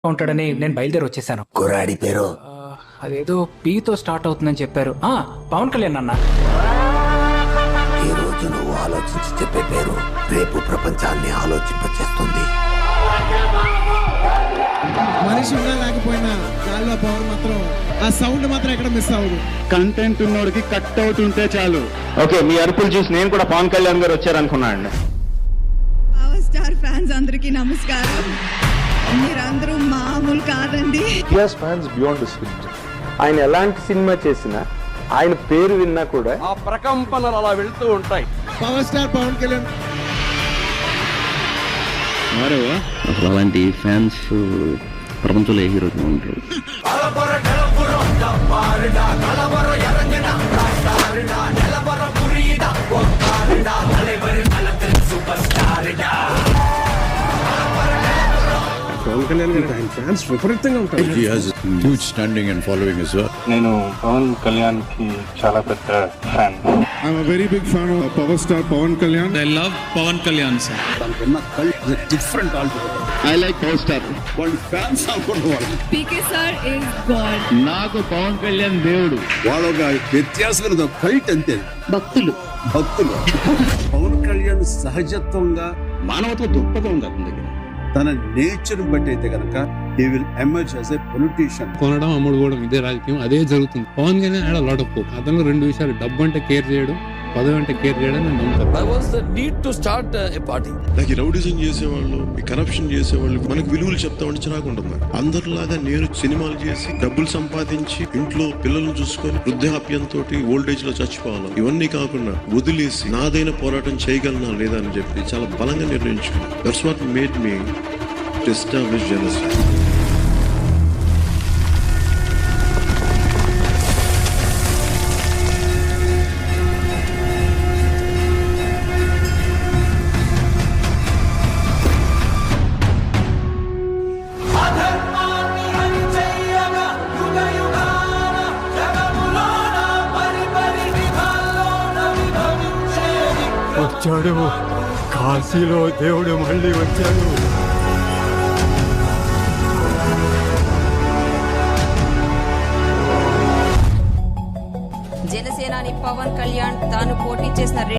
ఉంటాడని నేను బయలుదేరి వచ్చేసాను. కుర్రాడి పేరు అదేదో పీతో స్టార్ట్ అవుతుందని చెప్పారు. పవన్ కళ్యాణ్ అన్న. ఈ రోజు నువ్వు ఆలోచించి చెప్పే పేరు రేపు ప్రపంచాన్ని ఆలోచింపచేస్తుంది. మనిషి ఉన్నా లేకపోయినా గాల్లో పవర్ మాత్రం, ఆ సౌండ్ మాత్రం ఎక్కడ మిస్ అవ్వదు. కంటెంట్ ఉన్నోడికి కట్ అవుట్ ఉంటే చాలు. ఓకే, మీ అరుపులు చూసి నేను కూడా పవన్ కళ్యాణ్ గారు వచ్చారనుకున్నా అండి. పవర్ స్టార్ ఫ్యాన్స్ అందరికీ నమస్కారం. మీరందరూ మామూలు కాదండి. ఆయన ఎలాంటి సినిమా చేసినా ఆయన పేరు విన్నా కూడా ఆ ప్రకంపనలు అలా వెళ్తూ ఉంటాయి. Power star Pawan Kalyan. అసలు అలాంటి ఫ్యాన్స్ ప్రపంచంలో ఏ హీరోకి ఉంటారు. పవన్ కళ్యాణ్ గారు ఆయన ఫ్యాన్స్ విపరీతంగా ఉంటారు. He has a huge standing and following as well. నేను పవన్ కళ్యాణ్ కి చాలా పెద్ద fan. I'm a very big fan of power star Pawan Kalyan. I love Pawan Kalyan sir. Different altogether. I like power star. వాళ్ళు fans అనుకున్నవాళ్ళు PK sir is God. నాకు పవన్ కళ్యాణ్ దేవుడు. వాళ్ళ ఒక వ్యత్యాసమైన cult అంతే. భక్తులు భక్తులు పవన్ కళ్యాణ్ సహజత్వంగా మానవత్వ దృక్పథం ఉంది అతని దగ్గర. తన నేచర్ బట్టి అయితే కనుక he will emerge as a politician. కొనడం అమ్ముడు కూడా ఇదే రాజకీయం, అదే జరుగుతుంది. పవన్ కళ్యాణ్ ఆడ లాట్ ఆఫ్ హోప్. అతను రెండు విషయాలు, డబ్బు అంటే కేర్ చేయడం, పదవి అంటే కేర్ చేయడం నేను నమ్ముతాను. I was the need to start a party. నాకు రౌడిజం చేసేవాళ్ళు, ఈ కరప్షన్ చేసేవాళ్ళు మనకు విలువలు చెప్తామంటే చిరాకు ఉంటుంది. అందరిలాగా నేను సినిమాలు చేసి డబ్బులు సంపాదించి ఇంట్లో పిల్లలను చూసుకొని వృద్ధాప్యంతో ఓల్డేజ్ లో చచ్చిపోవాలి, ఇవన్నీ కాకుండా వదిలేసి నాదైన పోరాటం చేయగలనా లేదా అని చెప్పి చాలా బలంగా నిర్ణయించుకున్నాను. That's what made me to establish Janasena. వచ్చాడు కాశీలో దేవుడు, మళ్ళీ వచ్చాడు.